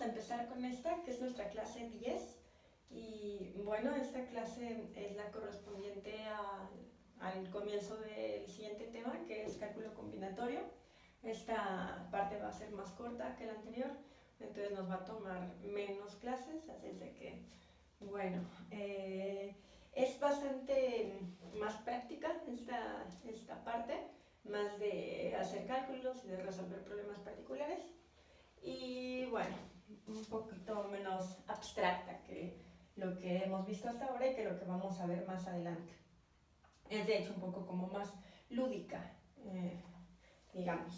empezar con esta, que es nuestra clase 10. Y bueno, esta clase es la correspondiente al comienzo del siguiente tema, que es cálculo combinatorio. Esta parte va a ser más corta que la anterior, entonces nos va a tomar menos clases, así es de que, bueno, es bastante más práctica esta parte, más de hacer cálculos y de resolver problemas particulares. Y bueno, un poquito menos abstracta que lo que hemos visto hasta ahora y que lo que vamos a ver más adelante. Es de hecho un poco como más lúdica, digamos.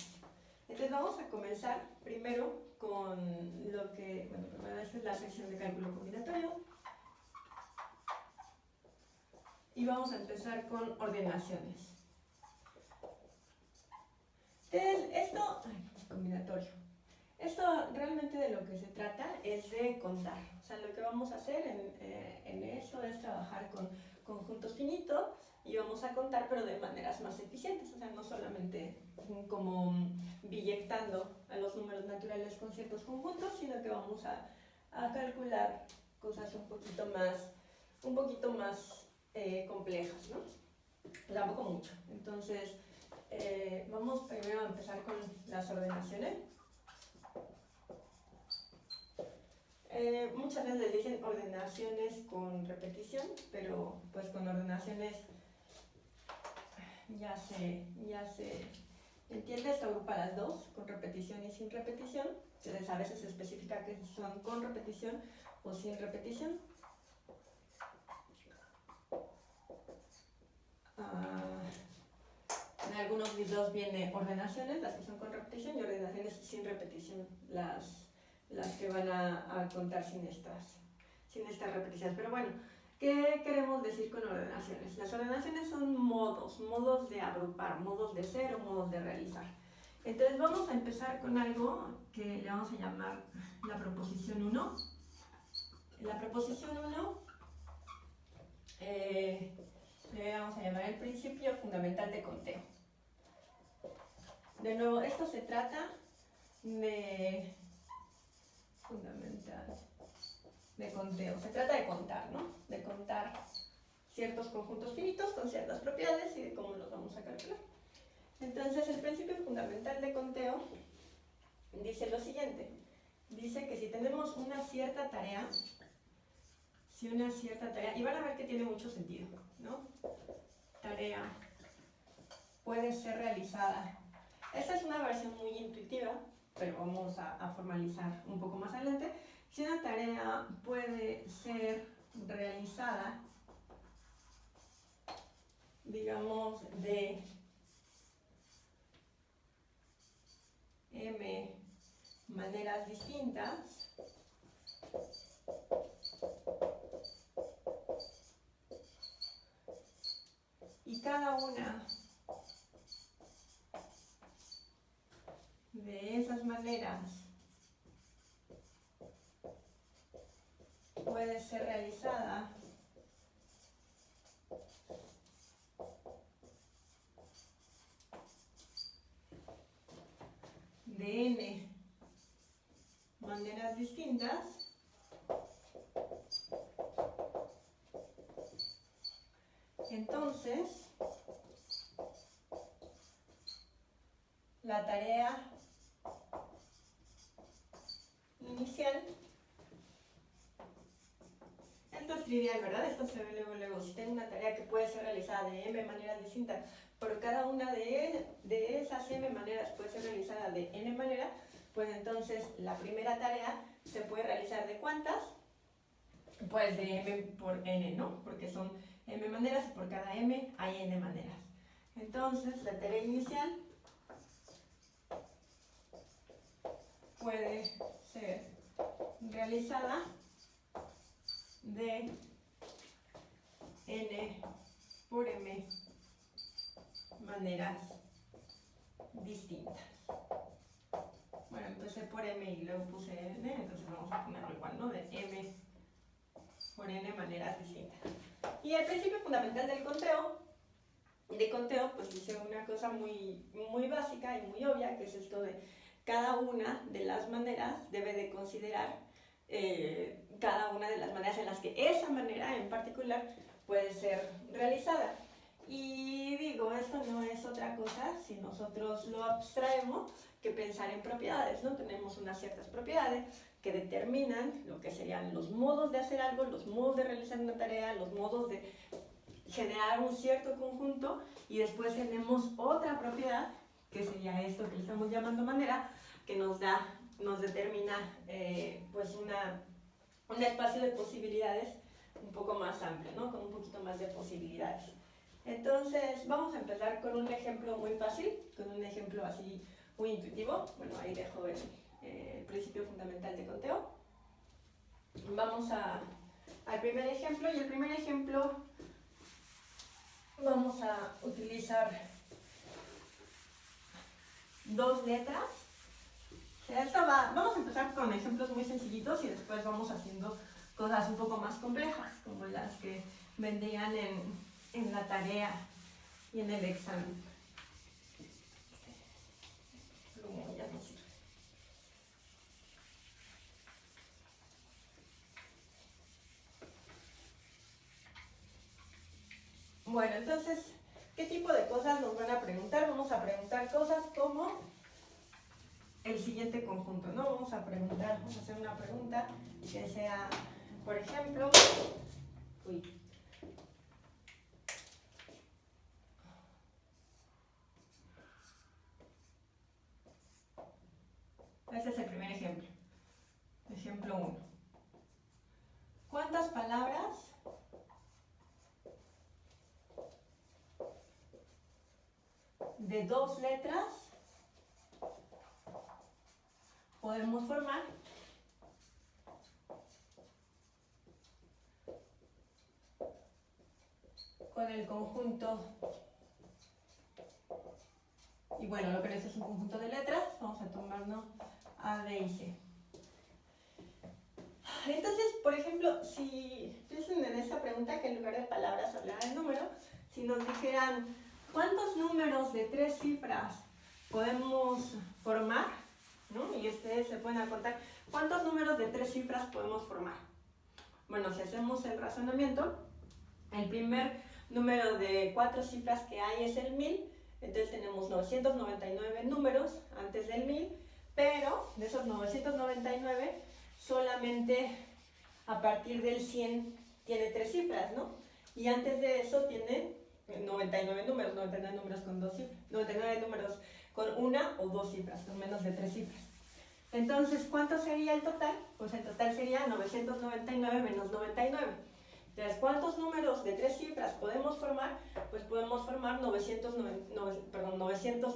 Entonces vamos a comenzar primero con lo que, bueno, primero esta es la sección de cálculo combinatorio. Y vamos a empezar con ordenaciones. Entonces, combinatorio. Esto realmente de lo que se trata es de contar. O sea, lo que vamos a hacer en eso es trabajar con conjuntos finitos y vamos a contar, pero de maneras más eficientes. O sea, no solamente como biyectando a los números naturales con ciertos conjuntos, sino que vamos a calcular cosas un poquito más complejas, ¿no? Tampoco mucho. Entonces, vamos primero a empezar con las ordenaciones. Muchas veces les dicen ordenaciones con repetición, pero pues con ordenaciones ya se entiende, se agrupa las dos, con repetición y sin repetición. Entonces a veces se especifica que son con repetición o sin repetición. En algunos libros viene ordenaciones, las que son con repetición, y ordenaciones sin repetición, las que van a contar sin estas repeticiones. Pero bueno, ¿qué queremos decir con ordenaciones? Las ordenaciones son modos de agrupar, modos de ser o modos de realizar. Entonces vamos a empezar con algo que le vamos a llamar la proposición 1. La proposición 1 le vamos a llamar el principio fundamental de conteo. De nuevo, esto se trata de conteo. Se trata de contar, ¿no? De contar ciertos conjuntos finitos con ciertas propiedades y de cómo los vamos a calcular. Entonces, el principio fundamental de conteo dice lo siguiente. Dice que si tenemos una cierta tarea, y van a ver que tiene mucho sentido, ¿no? Tarea puede ser realizada. Esta es una versión muy intuitiva, pero vamos a formalizar un poco más adelante. Si una tarea puede ser realizada, digamos, de m maneras distintas, y cada una de esas maneras puede ser realizada de n maneras distintas, entonces la tarea inicial, esto es trivial, ¿verdad? Esto se ve luego. Si tengo una tarea que puede ser realizada de m maneras distintas, pero cada una de esas m maneras puede ser realizada de n maneras, pues entonces la primera tarea se puede realizar de ¿cuántas? Pues de m por n, ¿no? Porque son m maneras y por cada m hay n maneras. Entonces la tarea inicial puede ser realizada de n por m maneras distintas. Bueno, empecé por m y luego puse n, entonces vamos a ponerlo igual, ¿no? De m por n maneras distintas. Y el principio fundamental del conteo, pues dice una cosa muy básica y muy obvia, que es esto de cada una de las maneras debe de considerar cada una de las maneras en las que esa manera en particular puede ser realizada. Y digo, esto no es otra cosa si nosotros lo abstraemos que pensar en propiedades, ¿no? Tenemos unas ciertas propiedades que determinan lo que serían los modos de hacer algo, los modos de realizar una tarea, los modos de generar un cierto conjunto, y después tenemos otra propiedad que sería esto que le estamos llamando manera, que nos determina pues un espacio de posibilidades un poco más amplio, ¿no? Con un poquito más de posibilidades. Entonces vamos a empezar con un ejemplo muy fácil, con un ejemplo así muy intuitivo. Bueno, ahí dejo el principio fundamental de conteo. Vamos al primer ejemplo, y el primer ejemplo vamos a utilizar dos letras. Vamos a empezar con ejemplos muy sencillitos y después vamos haciendo cosas un poco más complejas, como las que vendrían en la tarea y en el examen. Ya no sirve. Bueno, entonces, ¿qué tipo de cosas nos van a preguntar? Vamos a preguntar cosas como el siguiente conjunto, ¿no? Vamos a hacer una pregunta que sea, por ejemplo, este es el primer ejemplo. Ejemplo 1. ¿Cuántas palabras de dos letras podemos formar con el conjunto? Y bueno, lo que es un conjunto de letras, vamos a tomarnos A, B y C. Entonces, por ejemplo, si piensen en esta pregunta, que en lugar de palabras hablara de número, si nos dijeran ¿cuántos números de 3 cifras podemos formar? ¿No? Y ustedes se pueden contar ¿cuántos números de 3 cifras podemos formar? Bueno, si hacemos el razonamiento, el primer número de 4 cifras que hay es el 1000, entonces tenemos 999 números antes del 1000, pero de esos 999, solamente a partir del 100 tiene 3 cifras, ¿no? Y antes de eso tiene 99 números con 2 cifras, 99 números con una o dos cifras, con menos de 3 cifras. Entonces, ¿cuánto sería el total? Pues el total sería 999 menos 99. Entonces, ¿cuántos números de 3 cifras podemos formar? Pues podemos formar 900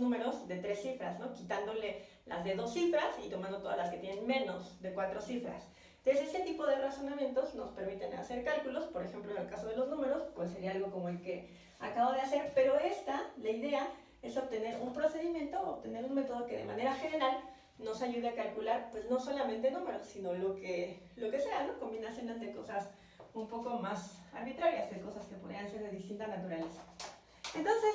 números de 3 cifras, ¿no? Quitándole las de 2 cifras y tomando todas las que tienen menos de 4 cifras. Entonces, ese tipo de razonamientos nos permiten hacer cálculos. Por ejemplo, en el caso de los números, pues sería algo como el que acabo de hacer, pero la idea es obtener un procedimiento, obtener un método que de manera general nos ayude a calcular, pues no solamente números, sino lo que sea, ¿no? Combinaciones de cosas un poco más arbitrarias, de cosas que podrían ser de distinta naturaleza. Entonces,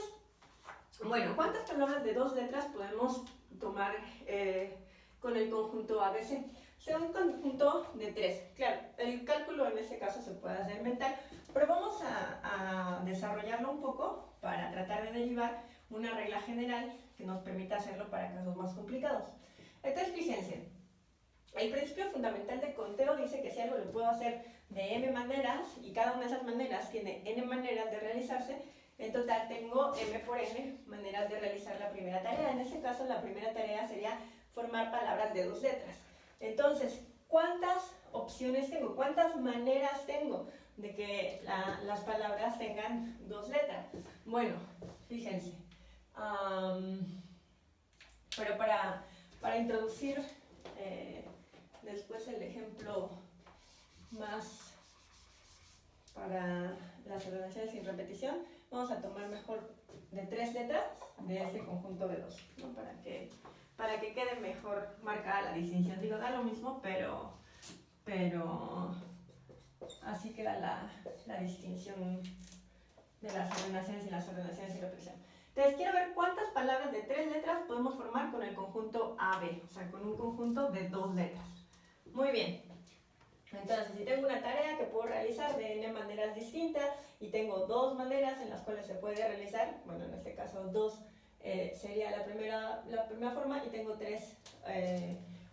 bueno, ¿cuántas palabras de dos letras podemos tomar con el conjunto ABC? Será un conjunto de 3. Claro, el cálculo en este caso se puede hacer mental, pero vamos a desarrollarlo un poco para tratar de derivar una regla general que nos permita hacerlo para casos más complicados. Entonces, fíjense, el principio fundamental de conteo dice que si algo lo puedo hacer de m maneras y cada una de esas maneras tiene n maneras de realizarse, en total tengo m por n maneras de realizar la primera tarea. En este caso, la primera tarea sería formar palabras de dos letras. Entonces, ¿cuántas opciones tengo? ¿Cuántas maneras tengo de que las palabras tengan dos letras? Bueno, fíjense. Pero para introducir después el ejemplo más para las ordenaciones sin repetición, vamos a tomar mejor de 3 letras de ese conjunto de 2, ¿no? Para que quede mejor marcada la distinción. Digo, da lo mismo, pero así queda la distinción de las ordenaciones y las ordenaciones sin repetición. Entonces quiero ver cuántas palabras de 3 letras podemos formar con el conjunto AB, o sea, con un conjunto de 2 letras. Muy bien. Entonces, si tengo una tarea que puedo realizar de n maneras distintas y tengo 2 maneras en las cuales se puede realizar, bueno, en este caso 2 sería la primera forma y tengo 3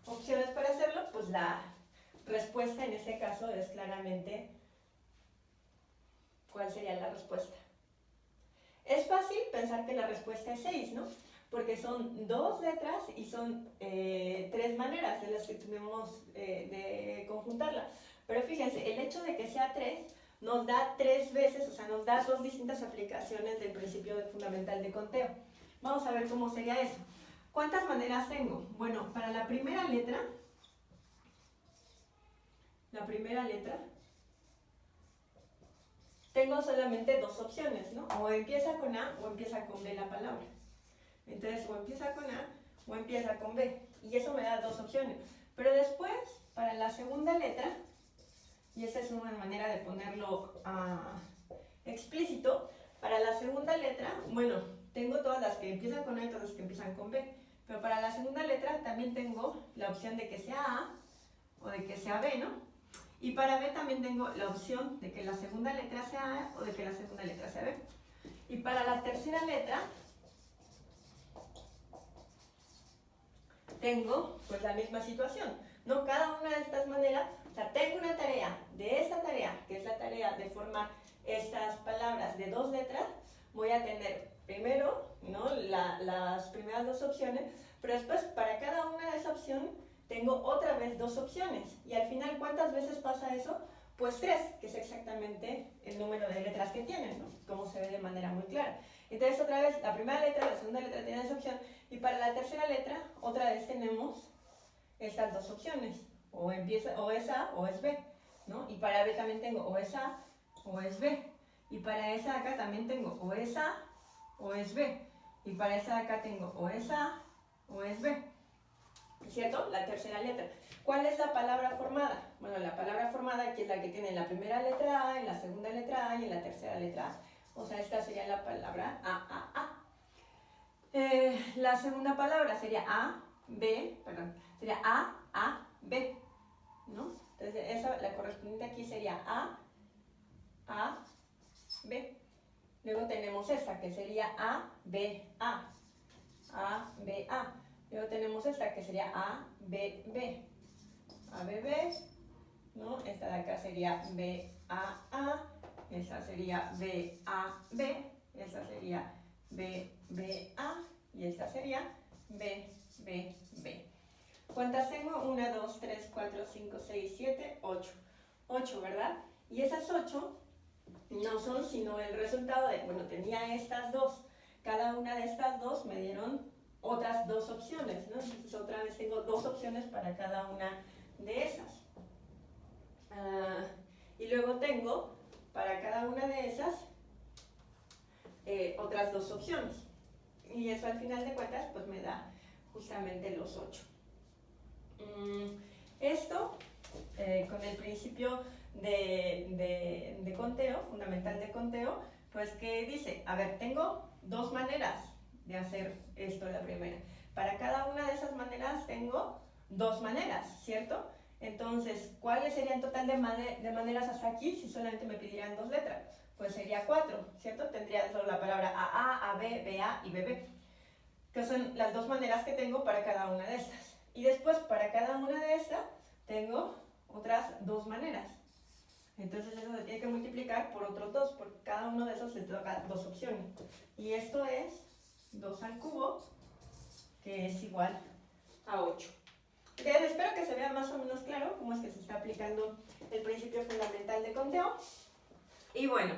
opciones para hacerlo, pues la respuesta en este caso es claramente, ¿cuál sería la respuesta? Es fácil pensar que la respuesta es 6, ¿no? Porque son 2 letras y son 3 maneras de las que tenemos de conjuntarla. Pero fíjense, el hecho de que sea 3 nos da 3 veces, o sea, nos da 2 distintas aplicaciones del principio fundamental de conteo. Vamos a ver cómo sería eso. ¿Cuántas maneras tengo? Bueno, para la primera letra, tengo solamente 2 opciones, ¿no? O empieza con A o empieza con B la palabra. Entonces, o empieza con A o empieza con B. Y eso me da 2 opciones. Pero después, para la segunda letra, y esta es una manera de ponerlo explícito, para la segunda letra, bueno, tengo todas las que empiezan con A y todas las que empiezan con B. Pero para la segunda letra también tengo la opción de que sea A o de que sea B, ¿no? Y para B también tengo la opción de que la segunda letra sea A o de que la segunda letra sea B. Y para la tercera letra tengo pues la misma situación, ¿no? Cada una de estas maneras, o sea, tengo una tarea, de esta tarea, que es la tarea de formar estas palabras de 2 letras, voy a tener primero, ¿no? las primeras 2 opciones, pero después para cada una de esas opciones tengo otra vez 2 opciones. Y al final, ¿cuántas veces pasa eso? Pues 3, que es exactamente el número de letras que tienen, ¿no? Como se ve de manera muy clara. Entonces, otra vez, la primera letra, la segunda letra tienen esa opción, y para la tercera letra, otra vez tenemos estas 2 opciones, o es A o es B, ¿no? Y para B también tengo o es A o es B, y para esa de acá también tengo o es A o es B, y para esa de acá tengo o es A o es B, ¿cierto? La tercera letra. ¿Cuál es la palabra formada? Bueno, la palabra formada aquí es la que tiene en la primera letra A, en la segunda letra A y en la tercera letra A. O sea, esta sería la palabra A. La segunda palabra sería sería A, B, ¿no? Entonces, esa, la correspondiente aquí sería A, B. Luego tenemos esta, que sería A, B, A. Luego tenemos esta, que sería A, B, B. ¿No? Esta de acá sería B, A. Esta sería B, A, B. Esta sería B, B, A. Y esta sería B, B, B. ¿Cuántas tengo? 1, 2, 3, 4, 5, 6, 7, 8. 8, ¿verdad? Y esas 8 no son sino el resultado de, bueno, tenía estas 2. Cada una de estas 2 me dieron otras 2 opciones, ¿no? Entonces otra vez tengo 2 opciones para cada una de esas. Y luego tengo para cada una de esas otras 2 opciones. Y eso al final de cuentas pues me da justamente los 8. Esto con el principio de conteo, fundamental de conteo, pues que dice, a ver, tengo 2 maneras de hacer esto la primera. Para cada una de esas maneras tengo 2 maneras, ¿cierto? Entonces, ¿cuáles serían total de maneras hasta aquí si solamente me pidieran 2 letras? Pues sería 4, ¿cierto? Tendría solo la palabra AA, AB, BA y BB, que son las 2 maneras que tengo para cada una de estas. Y después, para cada una de estas, tengo otras 2 maneras. Entonces eso se tiene que multiplicar por otros 2, porque cada uno de esos le toca 2 opciones. Y esto es 2 al cubo, que es igual a 8. Entonces, espero que se vea más o menos claro cómo es que se está aplicando el principio fundamental de conteo. Y bueno,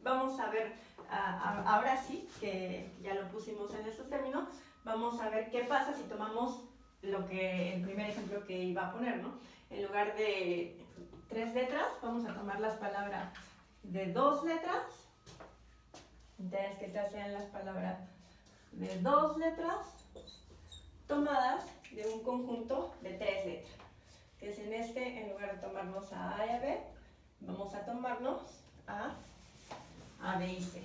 vamos a ver, ahora sí, que ya lo pusimos en estos términos, vamos a ver qué pasa si tomamos el primer ejemplo que iba a poner, ¿no? En lugar de 3 letras, vamos a tomar las palabras de 2 letras. Entonces, que estas sean las palabras de 2 letras tomadas de un conjunto de 3 letras. Entonces, en este, en lugar de tomarnos a A y a B, vamos a tomarnos a B y C.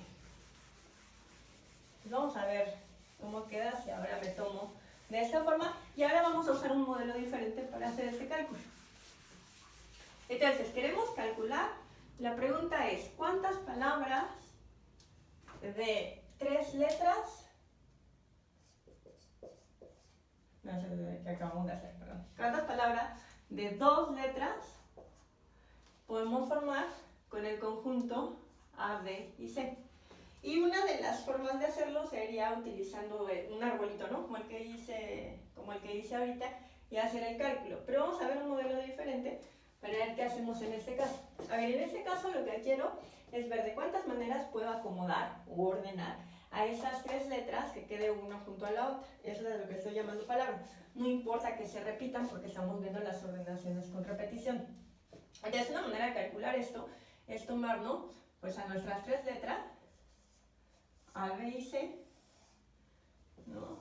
Pues vamos a ver cómo queda si ahora me tomo de esta forma. Y ahora vamos a usar un modelo diferente para hacer este cálculo. Entonces, queremos calcular, la pregunta es, ¿cuántas palabras de 3 letras, no sé qué acabamos de hacer, perdón, cuántas palabras de 2 letras podemos formar con el conjunto A, B y C? Y una de las formas de hacerlo sería utilizando un arbolito, ¿no? Como el que hice ahorita, y hacer el cálculo. Pero vamos a ver un modelo diferente para ver qué hacemos en este caso. A ver, en este caso lo que quiero es ver de cuántas maneras puedo acomodar u ordenar a esas 3 letras que quede una junto a la otra. Eso es lo que estoy llamando palabras. No importa que se repitan porque estamos viendo las ordenaciones con repetición. Entonces, una manera de calcular esto es tomar, ¿no? Pues a nuestras 3 letras, A, B y C, ¿no?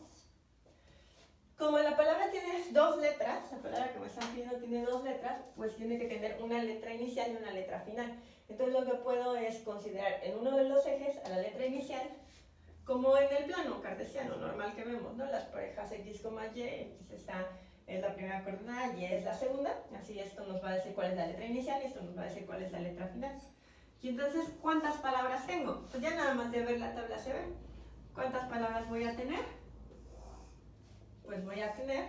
Como la palabra tiene 2 letras, la palabra que me están pidiendo tiene 2 letras, pues tiene que tener una letra inicial y una letra final. Entonces lo que puedo es considerar en uno de los ejes a la letra inicial, como en el plano cartesiano normal que vemos, ¿no? Las parejas X, Y, X es la primera coordenada, Y es la segunda, así esto nos va a decir cuál es la letra inicial y esto nos va a decir cuál es la letra final. Y entonces, ¿cuántas palabras tengo? Pues ya nada más de ver la tabla se ve. ¿Cuántas palabras voy a tener? Pues voy a tener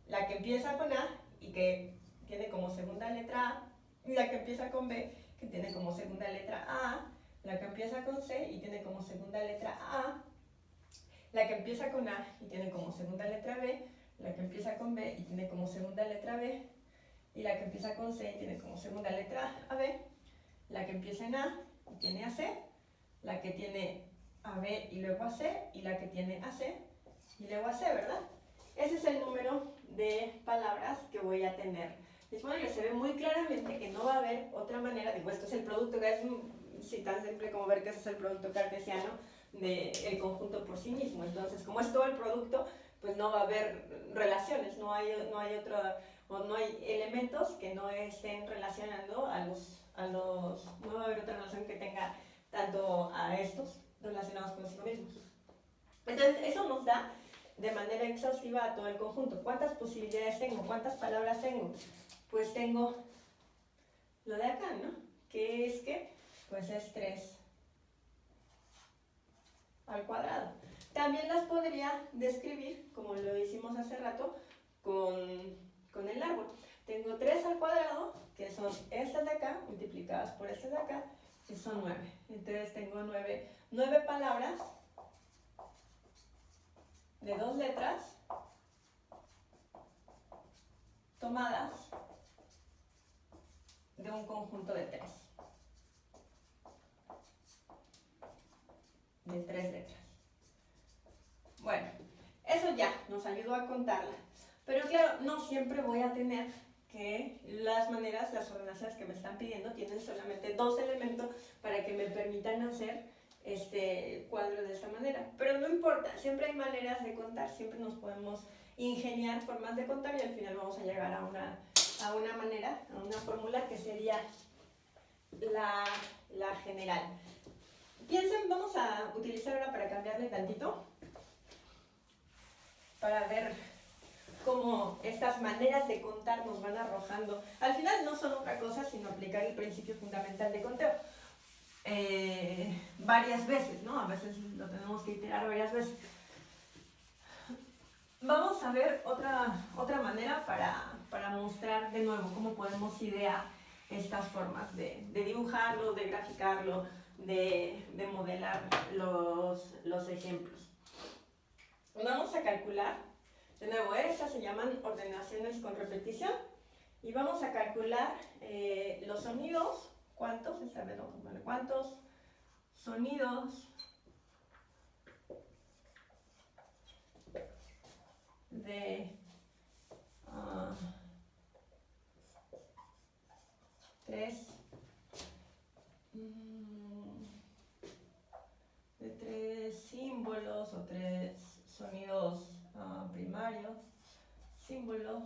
la que empieza con A y que tiene como segunda letra A, y la que empieza con B, que tiene como segunda letra A, la que empieza con C y tiene como segunda letra A, la que empieza con A y tiene como segunda letra B, la que empieza con B y tiene como segunda letra B, y la que empieza con C y tiene como segunda letra AB, la que empieza en A y tiene AC, la que tiene AB y luego AC, y la que tiene AC y luego AC, ¿verdad? Ese es el número de palabras que voy a tener. Bueno, que se ve muy claramente que no va a haber otra manera, digo, esto es el producto, que es tan simple como ver que ese es el producto cartesiano del conjunto por sí mismo. Entonces, como es todo el producto, pues no va a haber relaciones, no hay elementos que no estén relacionando no va a haber otra relación que tenga tanto a estos relacionados consigo mismos. Entonces, eso nos da de manera exhaustiva a todo el conjunto. ¿Cuántas posibilidades tengo? ¿Cuántas palabras tengo? Pues tengo lo de acá, ¿no? ¿Qué es qué? Pues es 3 al cuadrado. También las podría describir, como lo hicimos hace rato, con el árbol. Tengo 3 al cuadrado, que son estas de acá, multiplicadas por estas de acá, que son 9. Entonces tengo 9 palabras de 2 letras tomadas de un conjunto de 3. De 3 letras. Bueno, eso ya nos ayudó a contarla. Pero claro, no siempre voy a tener que las ordenaciones que me están pidiendo tienen solamente 2 elementos para que me permitan hacer este cuadro de esta manera. Pero no importa, siempre hay maneras de contar, siempre nos podemos ingeniar formas de contar y al final vamos a llegar a una manera, a una fórmula que sería la general. Piensen, vamos a utilizar ahora para cambiarle tantito, para ver cómo estas maneras de contar nos van arrojando. Al final no son otra cosa sino aplicar el principio fundamental de conteo. Varias veces, ¿no? A veces lo tenemos que iterar varias veces. Vamos a ver otra manera para mostrar de nuevo cómo podemos idear estas formas de dibujarlo, de graficarlo, de modelar los ejemplos. Vamos a calcular, de nuevo, estas se llaman ordenaciones con repetición, y vamos a calcular los sonidos, ¿cuántos sonidos de 3 símbolos o 3 sonidos primarios, símbolos,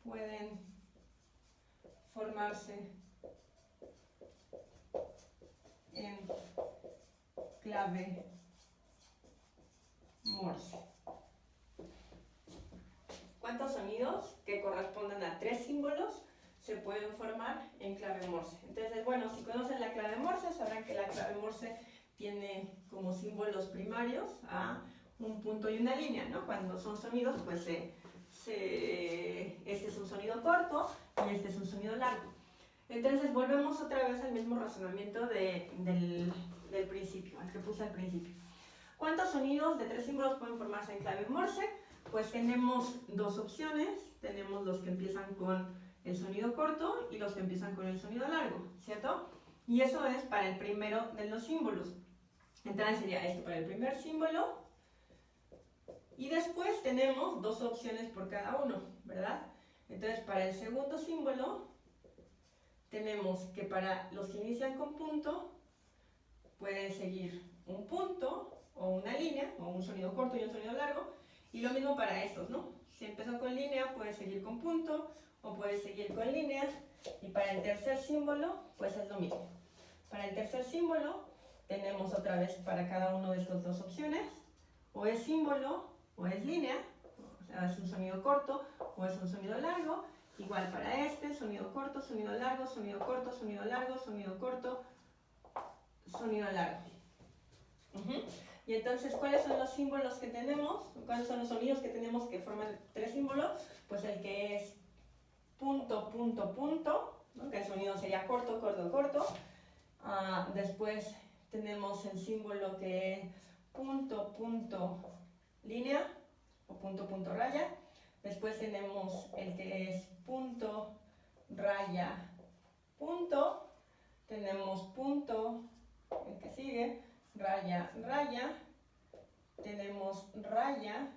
pueden formarse en clave Morse. ¿Cuántos sonidos que correspondan a 3 símbolos se pueden formar en clave Morse? Entonces, bueno, si conocen la clave Morse, sabrán que la clave Morse tiene como símbolos primarios a un punto y una línea, ¿no? Cuando son sonidos, pues este es un sonido corto y este es un sonido largo. Entonces, volvemos otra vez al mismo razonamiento del principio, al que puse al principio. ¿Cuántos sonidos de 3 símbolos pueden formarse en clave Morse? Pues tenemos dos opciones. Tenemos los que empiezan con el sonido corto y los que empiezan con el sonido largo, ¿cierto? Y eso es para el primero de los símbolos. Entonces sería esto para el primer símbolo. Y después tenemos dos opciones por cada uno, ¿verdad? Entonces para el segundo símbolo tenemos que para los que inician con punto pueden seguir un punto o una línea, o un sonido corto y un sonido largo. Y lo mismo para estos, ¿no? Si empezó con línea, puede seguir con punto o puede seguir con línea. Y para el tercer símbolo, pues es lo mismo. Para el tercer símbolo, tenemos otra vez para cada uno de estas dos opciones. O es símbolo o es línea, o sea, es un sonido corto o es un sonido largo. Igual para este, sonido corto, sonido largo, sonido corto, sonido largo, sonido corto, sonido largo. Y entonces, ¿cuáles son los símbolos que tenemos? ¿Cuáles son los sonidos que tenemos que forman 3 símbolos? Pues el que es punto, punto, punto, ¿no? Que el sonido sería corto, corto, corto. Después tenemos el símbolo que es punto, punto, línea, o punto, punto, raya. Después tenemos el que es punto, raya, punto. Tenemos punto, el que sigue, raya, raya, tenemos raya,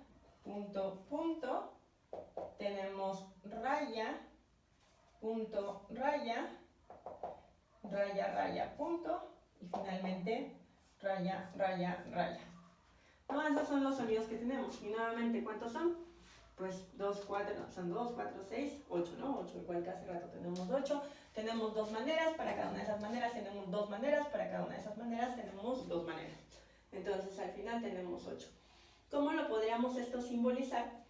punto, punto, tenemos raya, punto, raya, raya, raya, punto, y finalmente raya, raya, raya. No, esos son los sonidos que tenemos. Y nuevamente, ¿cuántos son? Pues 2, 4, no, son 2, 4, 6, 8, ¿no? 8, igual que hace rato tenemos 8. Tenemos 2 maneras, para cada una de esas maneras tenemos 2 maneras, para cada una de esas maneras tenemos 2 maneras. Entonces al final tenemos 8. ¿Cómo lo podríamos esto simbolizar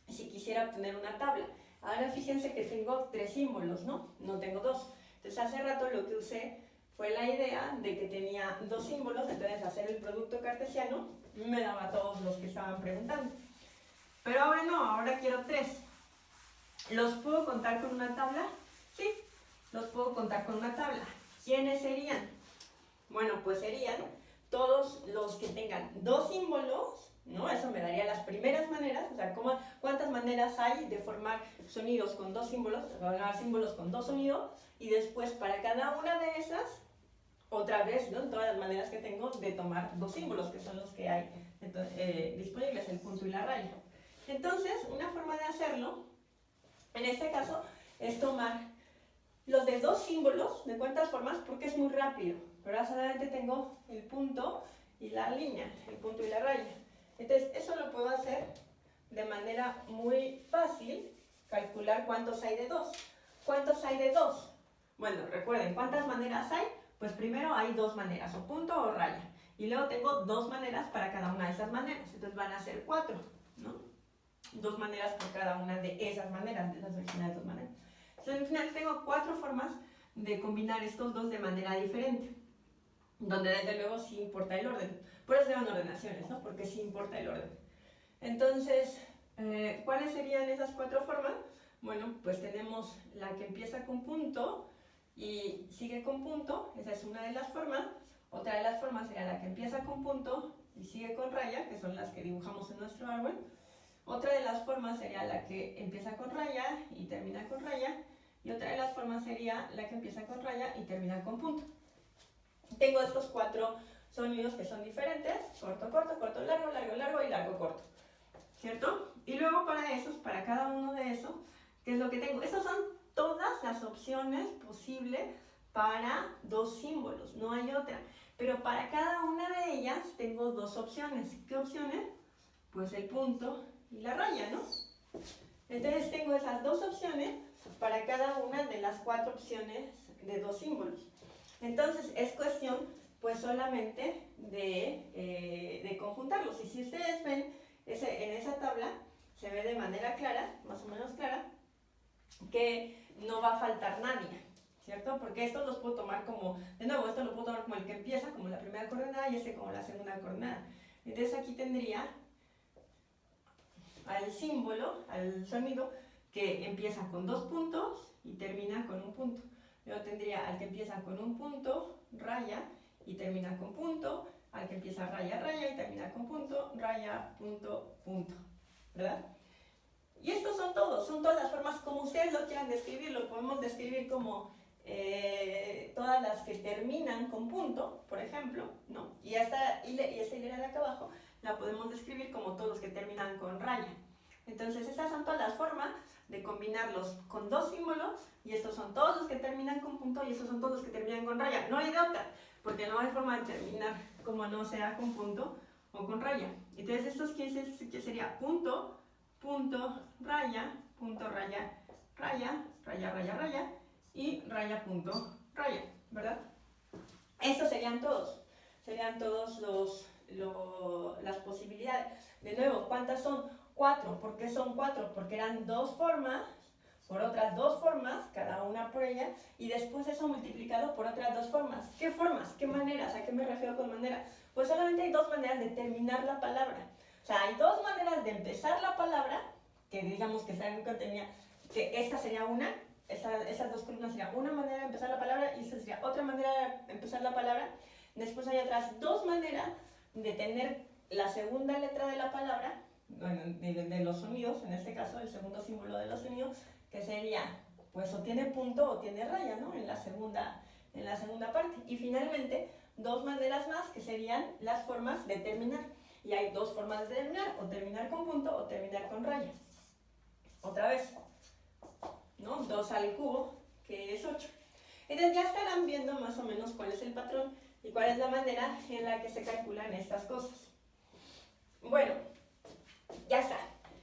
si quisiera obtener una tabla? Ahora fíjense que tengo 3 símbolos, ¿no? No tengo 2. Entonces hace rato lo que usé fue la idea de que tenía 2 símbolos, entonces hacer el producto cartesiano me daba todos los que estaban preguntando. Pero ahora no, ahora quiero 3. ¿Los puedo contar con una tabla? Sí, los puedo contar con una tabla. ¿Quiénes serían? Bueno, pues serían todos los que tengan 2 símbolos, ¿no? Eso me daría las primeras maneras, o sea, ¿cuántas maneras hay de formar sonidos con 2 símbolos? Formar símbolos con 2 sonidos, y después para cada una de esas, otra vez, ¿no? Todas las maneras que tengo de tomar 2 símbolos, que son los que hay disponibles, el punto y la raya. Entonces, una forma de hacerlo, en este caso, es tomar los de 2 símbolos. ¿De cuántas formas? Porque es muy rápido. Pero ahora solamente tengo el punto y la línea, el punto y la raya. Entonces, eso lo puedo hacer de manera muy fácil, calcular cuántos hay de 2. ¿Cuántos hay de 2? Bueno, recuerden, ¿cuántas maneras hay? Pues primero hay 2 maneras, o punto o raya. Y luego tengo 2 maneras para cada una de esas maneras. Entonces van a ser 4, ¿no? 2 maneras por cada una de esas maneras, de esas originales 2 maneras. Entonces al final tengo 4 formas de combinar estos 2 de manera diferente, donde desde luego sí importa el orden. Por eso se llaman ordenaciones, ¿no? Porque sí importa el orden. Entonces, ¿cuáles serían esas 4 formas? Bueno, pues tenemos la que empieza con punto y sigue con punto, esa es una de las formas. Otra de las formas sería la que empieza con punto y sigue con raya, que son las que dibujamos en nuestro árbol. Otra de las formas sería la que empieza con raya y termina con raya. Y otra de las formas sería la que empieza con raya y termina con punto. Tengo estos 4 sonidos que son diferentes: corto, corto, corto, largo, largo, largo y largo, corto. ¿Cierto? Y luego para esos, para cada uno de esos, ¿qué es lo que tengo? Estas son todas las opciones posibles para 2 símbolos, no hay otra. Pero para cada una de ellas tengo 2 opciones. ¿Qué opciones? Pues el punto y la raya, ¿no? Entonces tengo esas 2 opciones para cada una de las 4 opciones de 2 símbolos. Entonces es cuestión pues solamente de conjuntarlos. Y si ustedes ven, en esa tabla se ve de manera clara, más o menos clara, que no va a faltar nadie, ¿cierto? Porque estos los puedo tomar como, de nuevo, esto lo puedo tomar como el que empieza, como la primera coordenada, y este como la segunda coordenada. Entonces aquí tendría al símbolo, al sonido, que empieza con 2 puntos y termina con un punto. Luego tendría al que empieza con un punto, raya, y termina con punto, al que empieza raya, raya, y termina con punto, raya, punto, punto, ¿verdad? Y estos son todos, son todas las formas como ustedes lo quieran describir. Lo podemos describir como todas las que terminan con punto, por ejemplo, ¿no? Y esta hilera de acá abajo la podemos describir como todos los que terminan con raya. Entonces estas son todas las formas de combinarlos con 2 símbolos, y estos son todos los que terminan con punto, y estos son todos los que terminan con raya. No hay de otra, porque no hay forma de terminar como no sea con punto o con raya. Entonces estos que sería punto, punto, raya, raya, raya, raya, raya, y raya, punto, raya, ¿verdad? Estos serían todos las posibilidades. De nuevo, ¿cuántas son? 4. ¿Por qué son 4? Porque eran 2 formas, por otras 2 formas, cada una por ella, y después eso multiplicado por otras 2 formas. ¿Qué formas? ¿Qué maneras? ¿A qué me refiero con manera? Pues solamente hay 2 maneras de terminar la palabra. O sea, hay 2 maneras de empezar la palabra, que digamos que saben contenida, que esta sería una, esas 2 columnas sería una manera de empezar la palabra, y esta sería otra manera de empezar la palabra. Después hay otras 2 maneras de tener la segunda letra de la palabra, bueno, de los sonidos, en este caso el segundo símbolo de los sonidos, que sería, pues o tiene punto o tiene raya, ¿no? En la segunda parte. Y finalmente, 2 maneras más que serían las formas de terminar. Y hay 2 formas de terminar, o terminar con punto o terminar con raya. Otra vez, ¿no? 2 al cubo, que es 8. Entonces ya estarán viendo más o menos cuál es el patrón y cuál es la manera en la que se calculan estas cosas. Bueno, ya está.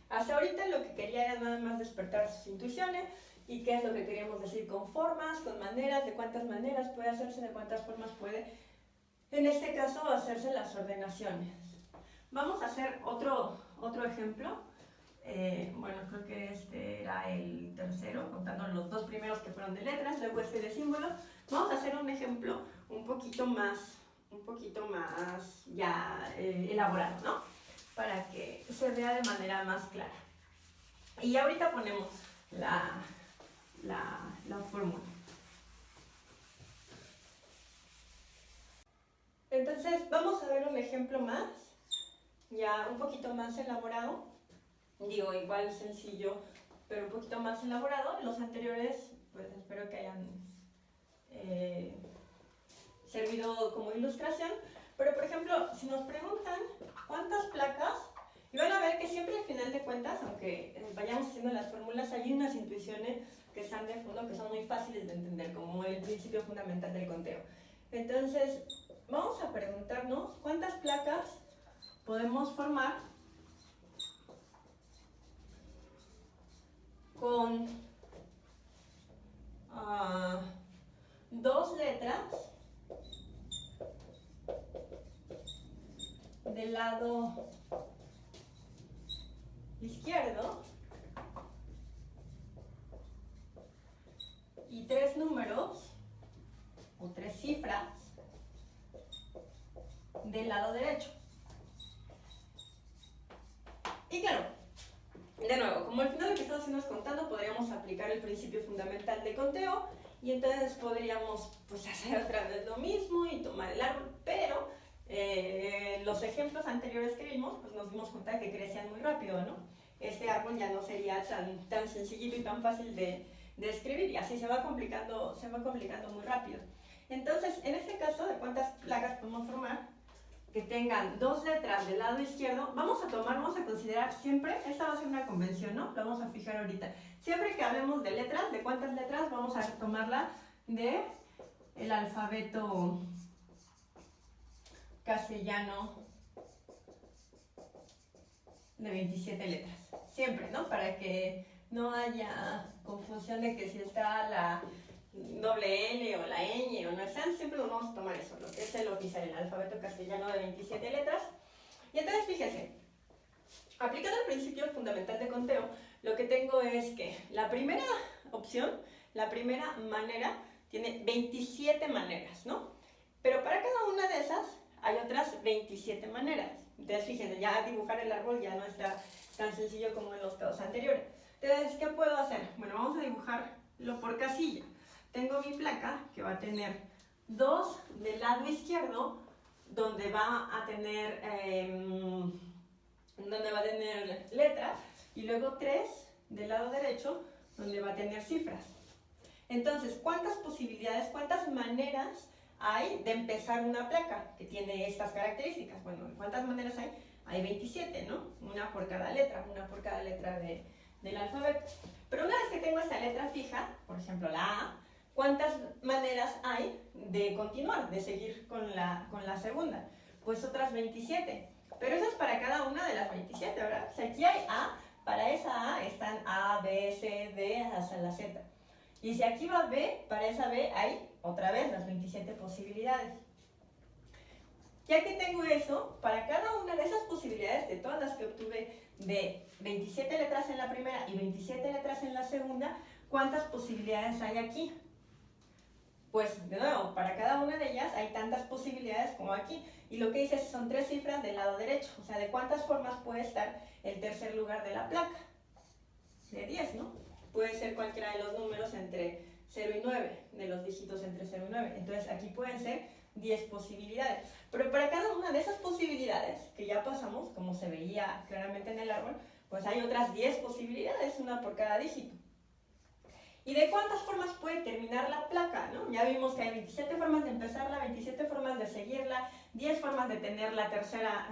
Hasta ahorita lo que quería era nada más despertar sus intuiciones y qué es lo que queríamos decir con formas, con maneras, de cuántas maneras puede hacerse, de cuántas formas puede, en este caso, hacerse las ordenaciones. Vamos a hacer otro ejemplo. Bueno, creo que este era el tercero, contando los 2 primeros que fueron de letras, luego este de símbolos. Vamos a hacer un ejemplo un poquito más ya elaborado, ¿no? Para que se vea de manera más clara. Y ahorita ponemos la fórmula. Entonces vamos a ver un ejemplo más, ya un poquito más elaborado. Digo, igual sencillo, pero un poquito más elaborado. Los anteriores, pues espero que hayan servido como ilustración. Pero por ejemplo, si nos preguntan cuántas placas, y van a ver que siempre al final de cuentas, aunque vayamos haciendo las fórmulas, hay unas intuiciones que están de fondo que son muy fáciles de entender, como el principio fundamental del conteo. Entonces, vamos a preguntarnos cuántas placas podemos formar con 2 letras del lado izquierdo y 3 números o 3 cifras del lado derecho. Y claro, de nuevo, como al final lo que estamos haciendo es contando, podríamos aplicar el principio fundamental de conteo y entonces podríamos pues hacer otra vez lo mismo y tomar el árbol, pero los ejemplos anteriores que vimos, pues nos dimos cuenta de que crecían muy rápido, ¿no? Este árbol ya no sería tan sencillito y tan fácil de escribir, y así se va complicando muy rápido. Entonces, en este caso, ¿de cuántas placas podemos formar? Que tengan 2 letras del lado izquierdo, vamos a considerar siempre, esta va a ser una convención, ¿no? Lo vamos a fijar ahorita. Siempre que hablemos de letras, ¿de cuántas letras? Vamos a tomarla de el alfabeto castellano de 27 letras. Siempre, ¿no? Para que no haya confusión de que si está doble L o la ñ o no sean, siempre nos vamos a tomar eso, lo que es el oficial, el alfabeto castellano de 27 letras. Y entonces fíjense, aplicando el principio fundamental de conteo, lo que tengo es que la primera opción, la primera manera, tiene 27 maneras, ¿no? Pero para cada una de esas hay otras 27 maneras. Entonces fíjense, ya dibujar el árbol ya no está tan sencillo como en los casos anteriores. Entonces, ¿qué puedo hacer? Bueno, vamos a dibujarlo por casilla. Tengo mi placa que va a tener 2 del lado izquierdo, donde va a tener letras, y luego 3 del lado derecho, donde va a tener cifras. Entonces, ¿cuántas posibilidades, cuántas maneras hay de empezar una placa que tiene estas características? Bueno, ¿cuántas maneras hay? Hay 27, ¿no? Una por cada letra del alfabeto. Pero una vez que tengo esta letra fija, por ejemplo la A, ¿cuántas maneras hay de continuar, de seguir con la segunda? Pues otras 27. Pero eso es para cada una de las 27, ¿verdad? O sea, aquí hay A, para esa A están A, B, C, D, hasta la Z. Y si aquí va B, para esa B hay otra vez las 27 posibilidades. Ya que tengo eso, para cada una de esas posibilidades, de todas las que obtuve de 27 letras en la primera y 27 letras en la segunda, ¿cuántas posibilidades hay aquí? Pues, de nuevo, para cada una de ellas hay tantas posibilidades como aquí. Y lo que dice son 3 cifras del lado derecho. O sea, ¿de cuántas formas puede estar el tercer lugar de la placa? De 10, ¿no? Puede ser cualquiera de los números entre 0 y 9, de los dígitos entre 0 y 9. Entonces, aquí pueden ser 10 posibilidades. Pero para cada una de esas posibilidades, que ya pasamos, como se veía claramente en el árbol, pues hay otras 10 posibilidades, una por cada dígito. ¿Y de cuántas formas puede terminar la placa, ¿no? Ya vimos que hay 27 formas de empezarla, 27 formas de seguirla, 10 formas de tener la tercera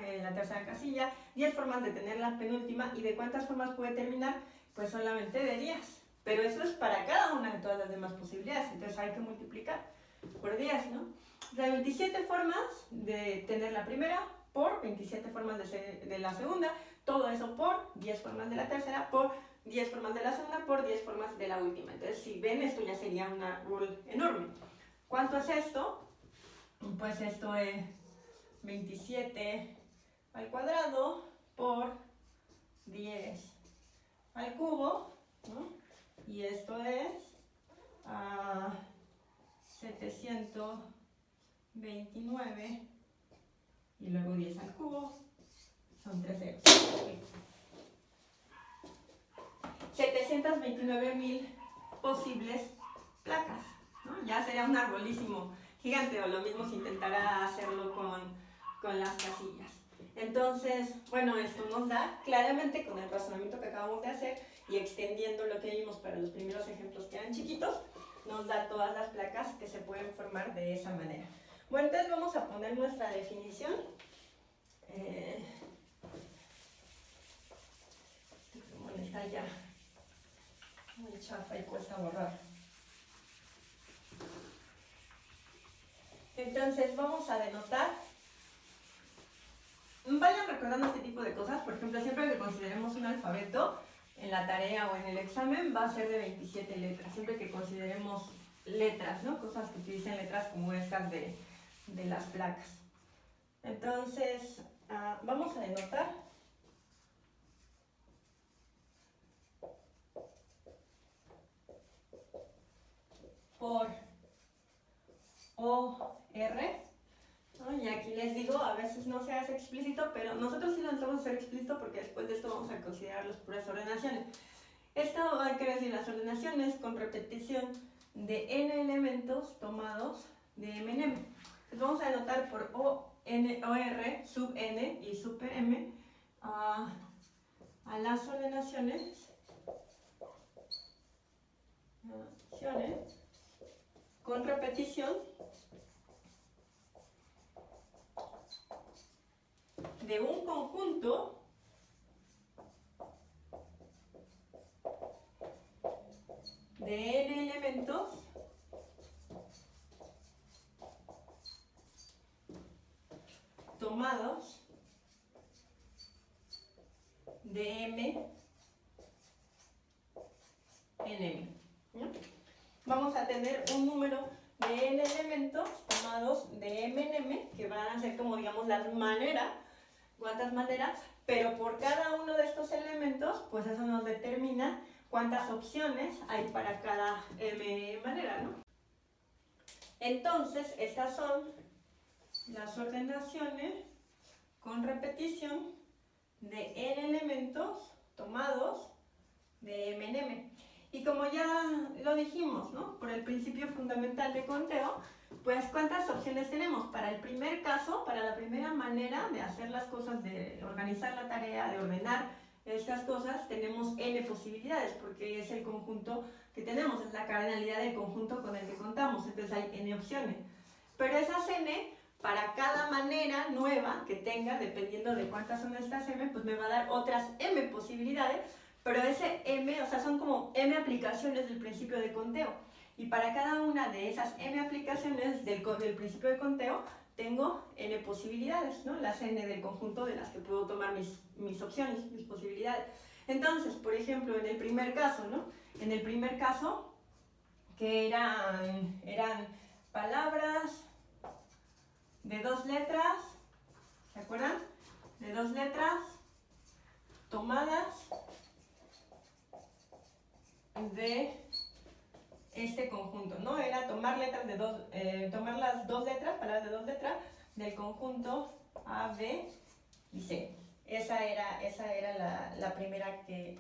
casilla, 10 formas de tener la penúltima, y de cuántas formas puede terminar, pues solamente de 10. Pero eso es para cada una de todas las demás posibilidades, entonces hay que multiplicar por 10, ¿no? O sea, 27 formas de tener la primera por 27 formas de la segunda, todo eso por 10 formas de la tercera, por 10 formas de la segunda, por 10 formas de la última. Entonces, si ven, esto ya sería un árbol enorme. ¿Cuánto es esto? Pues esto es 27 al cuadrado por 10 al cubo, ¿no? Y esto es 729 y luego 10 al cubo, son 3 ceros. 729.000 posibles placas, ¿no? Ya sería un arbolísimo gigante, o lo mismo si intentara hacerlo con las casillas. Entonces, bueno, esto nos da claramente, con el razonamiento que acabamos de hacer y extendiendo lo que vimos para los primeros ejemplos que eran chiquitos, nos da todas las placas que se pueden formar de esa manera. Bueno, entonces vamos a poner nuestra definición. Bueno, está ya muy chafa y cuesta borrar. Entonces vamos a denotar. Vayan recordando este tipo de cosas. Por ejemplo, siempre que consideremos un alfabeto en la tarea o en el examen, va a ser de 27 letras. Siempre que consideremos letras, ¿no? Cosas que utilicen letras como estas de las placas. Entonces, vamos a denotar por OR, ¿no? Y aquí les digo, a veces no se hace explícito, pero nosotros sí lo vamos a hacer explícito porque después de esto vamos a considerar las puras ordenaciones. Esto va a querer decir las ordenaciones con repetición de n elementos tomados de m en m. Entonces vamos a denotar por OR sub n y super m a las ordenaciones con repetición de un conjunto de n elementos tomados de m en m, ¿no? vamos a tener un número de n elementos tomados de m en m, que van a ser como digamos las maneras, cuántas maneras, pero por cada uno de estos elementos, pues eso nos determina cuántas opciones hay para cada m manera, ¿no? Entonces, estas son las ordenaciones con repetición de n elementos tomados de m en m. Y como ya lo dijimos, ¿no? Por el principio fundamental de conteo, pues ¿cuántas opciones tenemos? Para el primer caso, para la primera manera de hacer las cosas, de organizar la tarea, de ordenar estas cosas, tenemos n posibilidades, porque es el conjunto que tenemos, es la cardinalidad del conjunto con el que contamos, entonces hay n opciones. Pero esas n, para cada manera nueva que tenga, dependiendo de cuántas son estas m, pues me va a dar otras m posibilidades, pero ese m, o sea, son como m aplicaciones del principio de conteo. Y para cada una de esas m aplicaciones del principio de conteo, tengo n posibilidades, ¿no? Las n del conjunto de las que puedo tomar mis opciones, mis posibilidades. Entonces, por ejemplo, en el primer caso, ¿no? En el primer caso, que eran palabras de 2 letras, ¿se acuerdan? De 2 letras tomadas de este conjunto, ¿no? Era tomar letras de tomar las 2 letras, palabras de 2 letras del conjunto A, B y C. Esa era la primera que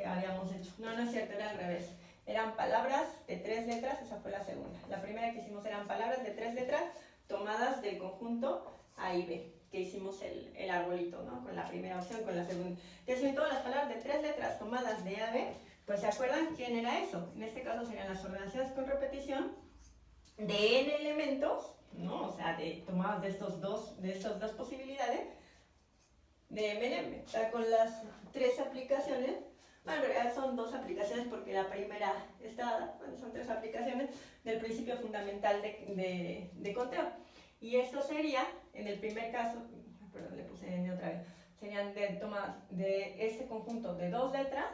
habíamos hecho. No es cierto, era al revés. Eran palabras de 3 letras, esa fue la segunda. La primera que hicimos eran palabras de 3 letras tomadas del conjunto A y B, que hicimos el arbolito, ¿no? Con la primera opción, con la segunda. Entonces, en todas las palabras de 3 letras tomadas de A, B, pues ¿se acuerdan quién era eso? En este caso serían las ordenaciones con repetición de n elementos, ¿no? O sea, tomadas de estas dos posibilidades de m en m. O sea, con las 3 aplicaciones, bueno, en realidad son 2 aplicaciones porque la primera está, bueno, son 3 aplicaciones del principio fundamental de conteo. Y esto sería, en el primer caso, perdón, le puse n otra vez, serían tomadas de este conjunto de 2 letras,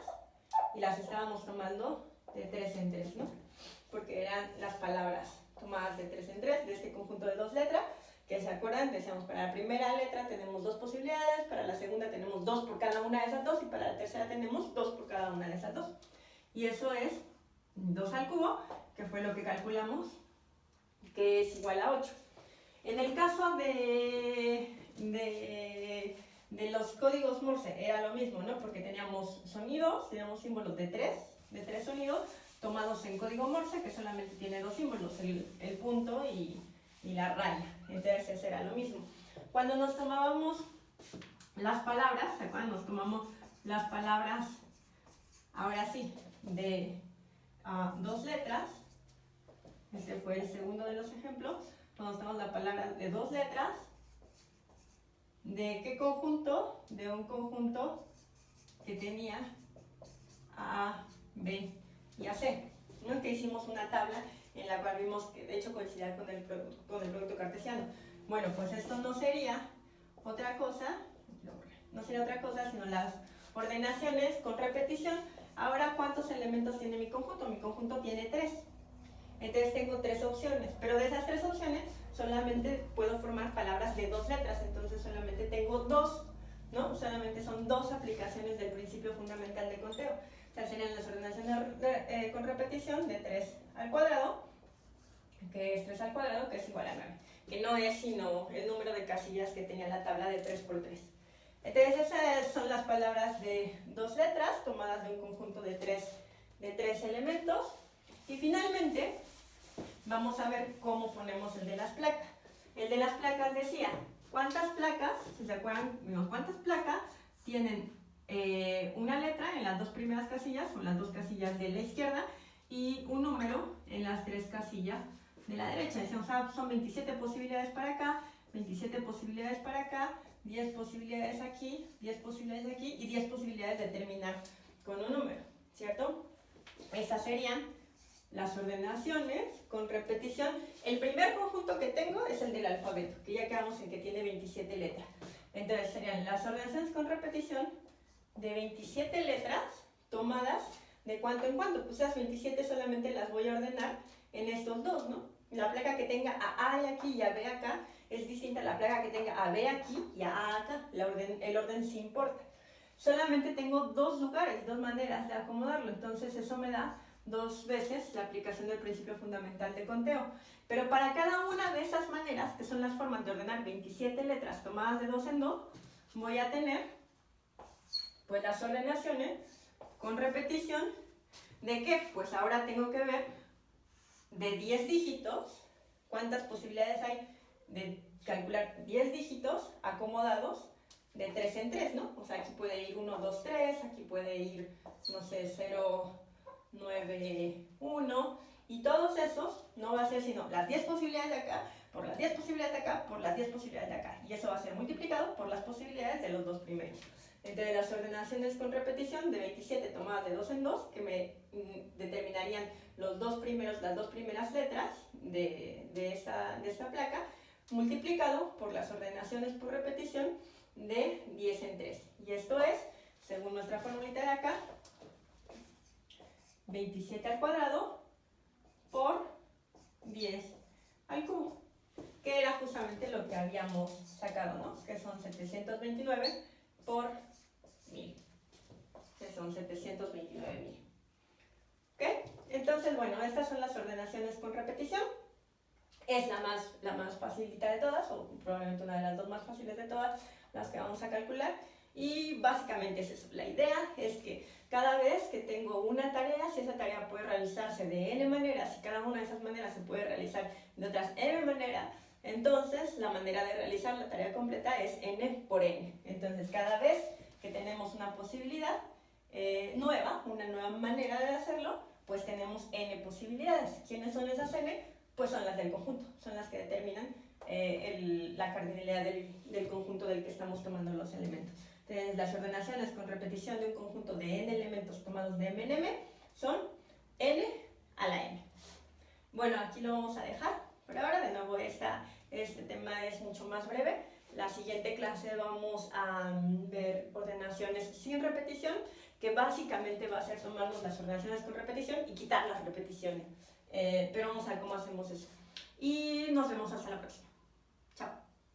y las estábamos tomando de 3 en 3, ¿no? Porque eran las palabras tomadas de 3 en 3, de este conjunto de 2 letras, que se acuerdan, decíamos, para la primera letra tenemos 2 posibilidades, para la segunda tenemos 2 por cada una de esas 2, y para la tercera tenemos 2 por cada una de esas 2. Y eso es 2 al cubo, que fue lo que calculamos, que es igual a 8. En el caso de los códigos Morse era lo mismo, ¿no? Porque teníamos sonidos, teníamos símbolos de tres sonidos tomados en código Morse, que solamente tiene 2 símbolos, el punto y la raya. Entonces ese era lo mismo. Cuando nos tomábamos las palabras, ¿se acuerdan? Nos tomamos las palabras, ahora sí, de 2 letras. Este fue el segundo de los ejemplos. Cuando nos tomamos la palabra de 2 letras, ¿de qué conjunto? De un conjunto que tenía A, B y a C, ¿no? Que hicimos una tabla en la cual vimos que de hecho coincidía con el producto cartesiano. Bueno, pues esto no sería otra cosa, sino las ordenaciones con repetición. Ahora, ¿cuántos elementos tiene mi conjunto? Mi conjunto tiene 3. Entonces tengo 3 opciones, pero de esas 3 opciones solamente puedo formar palabras de 2 letras, entonces solamente tengo 2, ¿no? Solamente son 2 aplicaciones del principio fundamental de conteo. O sea, serían las ordenaciones con repetición de 3 al cuadrado, que es 3 al cuadrado, que es igual a 9, que no es sino el número de casillas que tenía la tabla de 3 por 3. Entonces esas son las palabras de 2 letras tomadas de un conjunto de 3 elementos. Y finalmente vamos a ver cómo ponemos el de las placas. El de las placas decía, ¿cuántas placas, si se acuerdan, cuántas placas tienen una letra en las 2 primeras casillas, o las 2 casillas de la izquierda, y un número en las 3 casillas de la derecha? Decíamos, son 27 posibilidades para acá, 27 posibilidades para acá, 10 posibilidades aquí, 10 posibilidades aquí, y 10 posibilidades de terminar con un número, ¿cierto? Esas serían las ordenaciones con repetición. El primer conjunto que tengo es el del alfabeto, que ya quedamos en que tiene 27 letras. Entonces serían las ordenaciones con repetición de 27 letras tomadas de cuánto en cuánto. Pues esas 27 solamente las voy a ordenar en estos dos, ¿no? La placa que tenga a A aquí y a B acá es distinta a la placa que tenga a B aquí y a A acá. El orden sí importa. Solamente tengo dos lugares, dos maneras de acomodarlo, entonces eso me da dos veces la aplicación del principio fundamental de conteo. Pero para cada una de esas maneras, que son las formas de ordenar 27 letras tomadas de dos en dos, voy a tener pues las ordenaciones con repetición de que pues ahora tengo que ver de 10 dígitos, cuántas posibilidades hay de calcular 10 dígitos acomodados de 3 en 3, ¿no? O sea, aquí puede ir 1, 2, 3, aquí puede ir, no sé, 0, 9, 1, y todos esos no va a ser sino las 10 posibilidades de acá, por las 10 posibilidades de acá, por las 10 posibilidades de acá, y eso va a ser multiplicado por las posibilidades de los dos primeros. Entonces las ordenaciones con repetición de 27 tomadas de 2 en 2, que me determinarían los dos primeros, las dos primeras letras de esta placa, multiplicado por las ordenaciones por repetición de 10 en 3. Y esto es, según nuestra formulita de acá, 27 al cuadrado por 10 al cubo, que era justamente lo que habíamos sacado, ¿no? Que son 729 por 1000, que son 729.000. ¿Ok? Entonces, bueno, estas son las ordenaciones con repetición. Es la más facilita de todas, o probablemente una de las dos más fáciles de todas, las que vamos a calcular. Y básicamente es eso. La idea es que cada vez que tengo una tarea, si esa tarea puede realizarse de n maneras, y cada una de esas maneras se puede realizar de otras n maneras, entonces la manera de realizar la tarea completa es n por n. Entonces cada vez que tenemos una posibilidad nueva, una nueva manera de hacerlo, pues tenemos n posibilidades. ¿Quiénes son esas n? Pues son las del conjunto, son las que determinan la cardinalidad del conjunto del que estamos tomando los elementos. Entonces, las ordenaciones con repetición de un conjunto de n elementos tomados de m en m son n a la n. Bueno, aquí lo vamos a dejar por ahora. De nuevo, este tema es mucho más breve. La siguiente clase vamos a ver ordenaciones sin repetición, que básicamente va a ser tomarnos las ordenaciones con repetición y quitar las repeticiones. Pero vamos a ver cómo hacemos eso. Y nos vemos hasta la próxima. Chao.